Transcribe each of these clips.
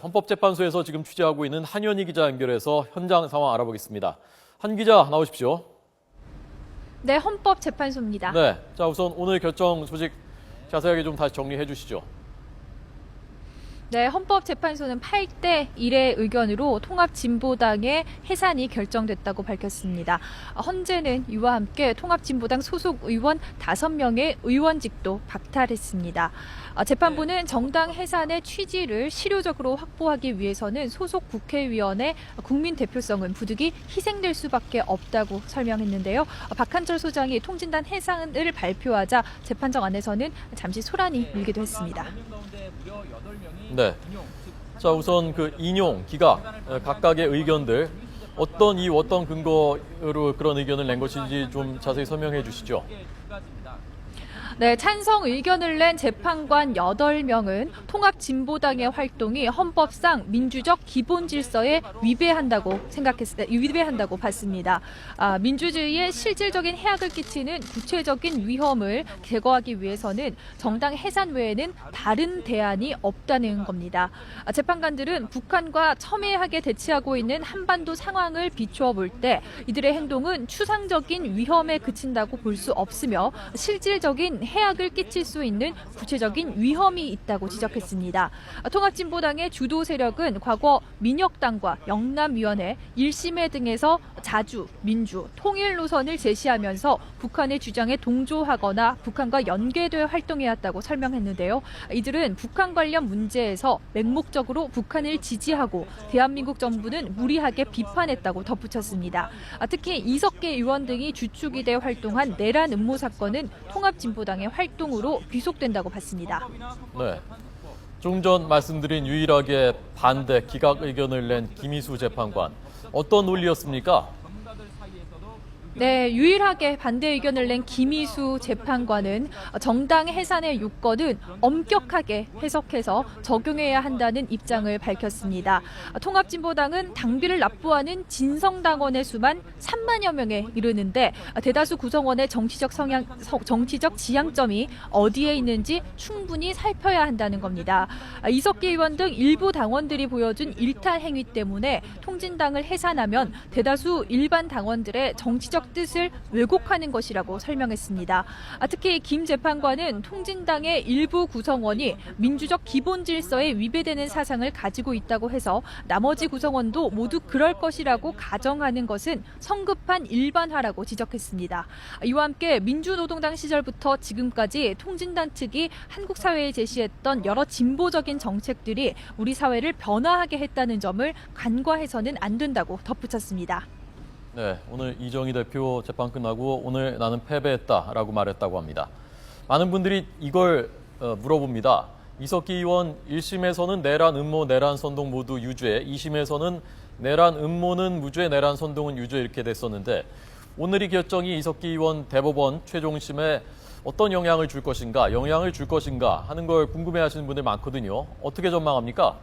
헌법재판소에서 지금 취재하고 있는 한현희 기자 연결해서 현장 상황 알아보겠습니다. 한 기자 나오십시오. 네, 헌법재판소입니다. 네, 자 우선 오늘 결정 소식 자세하게 좀 다시 정리해 주시죠. 네, 헌법재판소는 8대 1의 의견으로 통합진보당의 해산이 결정됐다고 밝혔습니다. 헌재는 이와 함께 통합진보당 소속 의원 5명의 의원직도 박탈했습니다. 재판부는 정당 해산의 취지를 실효적으로 확보하기 위해서는 소속 국회의원의 국민 대표성은 부득이 희생될 수밖에 없다고 설명했는데요. 박한철 소장이 통진당 해산을 발표하자 재판정 안에서는 잠시 소란이 일기도 했습니다. 네. 자 우선 그 인용, 기각, 각각의 의견들 어떤 이유, 어떤 근거로 그런 의견을 낸 것인지 좀 자세히 설명해 주시죠. 네, 찬성 의견을 낸 재판관 8명은 통합진보당의 활동이 헌법상 민주적 기본 질서에 위배한다고 봤습니다. 민주주의에 실질적인 해악을 끼치는 구체적인 위험을 제거하기 위해서는 정당 해산 외에는 다른 대안이 없다는 겁니다. 재판관들은 북한과 첨예하게 대치하고 있는 한반도 상황을 비추어 볼 때 이들의 행동은 추상적인 위험에 그친다고 볼 수 없으며 실질적인 해악을 끼칠 수 있는 구체적인 위험이 있다고 지적했습니다. 통합진보당의 주도 세력은 과거 민혁당과 영남위원회, 1심회 등에서 자주, 민주, 통일 노선을 제시하면서 북한의 주장에 동조하거나 북한과 연계되어 활동해왔다고 설명했는데요. 이들은 북한 관련 문제에서 맹목적으로 북한을 지지하고 대한민국 정부는 무리하게 비판했다고 덧붙였습니다. 특히 이석계 의원 등이 주축이 돼 활동한 내란 음모 사건은 통합진보당의 활동으로 귀속된다고 봤습니다. 네. 좀 전 말씀드린 유일하게 반대 기각 의견을 낸 김희수 재판관. 어떤 논리였습니까? 네, 유일하게 반대 의견을 낸 김희수 재판관은 정당 해산의 요건은 엄격하게 해석해서 적용해야 한다는 입장을 밝혔습니다. 통합진보당은 당비를 납부하는 진성당원의 수만 3만여 명에 이르는데 대다수 구성원의 정치적 지향점이 어디에 있는지 충분히 살펴야 한다는 겁니다. 이석기 의원 등 일부 당원들이 보여준 일탈 행위 때문에 통진당을 해산하면 대다수 일반 당원들의 정치적 뜻을 왜곡하는 것이라고 설명했습니다. 특히 김 재판관은 통진당의 일부 구성원이 민주적 기본 질서에 위배되는 사상을 가지고 있다고 해서 나머지 구성원도 모두 그럴 것이라고 가정하는 것은 성급한 일반화라고 지적했습니다. 이와 함께 민주노동당 시절부터 지금까지 통진당 측이 한국 사회에 제시했던 여러 진보적인 정책들이 우리 사회를 변화하게 했다는 점을 간과해서는 안 된다고 덧붙였습니다. 네, 오늘 이정희 대표 재판 끝나고 오늘 나는 패배했다라고 말했다고 합니다. 많은 분들이 이걸 물어봅니다. 이석기 의원 1심에서는 내란 음모, 내란 선동 모두 유죄, 2심에서는 내란 음모는 무죄, 내란 선동은 유죄 이렇게 됐었는데 오늘 이 결정이 이석기 의원 대법원 최종심에 어떤 영향을 줄 것인가 하는 걸 궁금해하시는 분들 많거든요. 어떻게 전망합니까?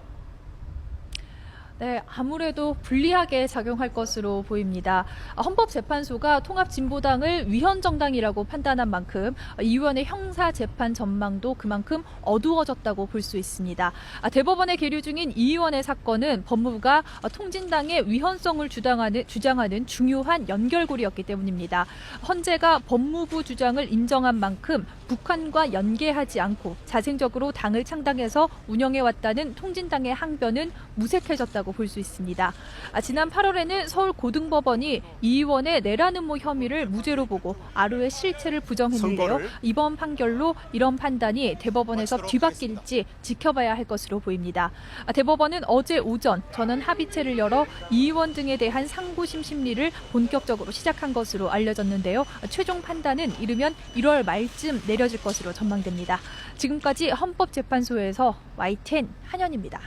네, 아무래도 불리하게 작용할 것으로 보입니다. 헌법재판소가 통합진보당을 위헌정당이라고 판단한 만큼 이 의원의 형사재판 전망도 그만큼 어두워졌다고 볼 수 있습니다. 대법원에 계류 중인 이 의원의 사건은 법무부가 통진당의 위헌성을 주장하는 중요한 연결고리였기 때문입니다. 헌재가 법무부 주장을 인정한 만큼 북한과 연계하지 않고 자생적으로 당을 창당해서 운영해왔다는 통진당의 항변은 무색해졌다고 볼 수 있습니다. 지난 8월에는 서울고등법원이 이 의원의 내란 음모 혐의를 무죄로 보고 아루의 실체를 부정했는데요. 이번 판결로 이런 판단이 대법원에서 뒤바뀔지 지켜봐야 할 것으로 보입니다. 대법원은 어제 오전 전원 합의체를 열어 이 의원 등에 대한 상고심 심리를 본격적으로 시작한 것으로 알려졌는데요. 최종 판단은 이르면 1월 말쯤 내려질 것으로 전망됩니다. 지금까지 헌법재판소에서 YTN 한현입니다.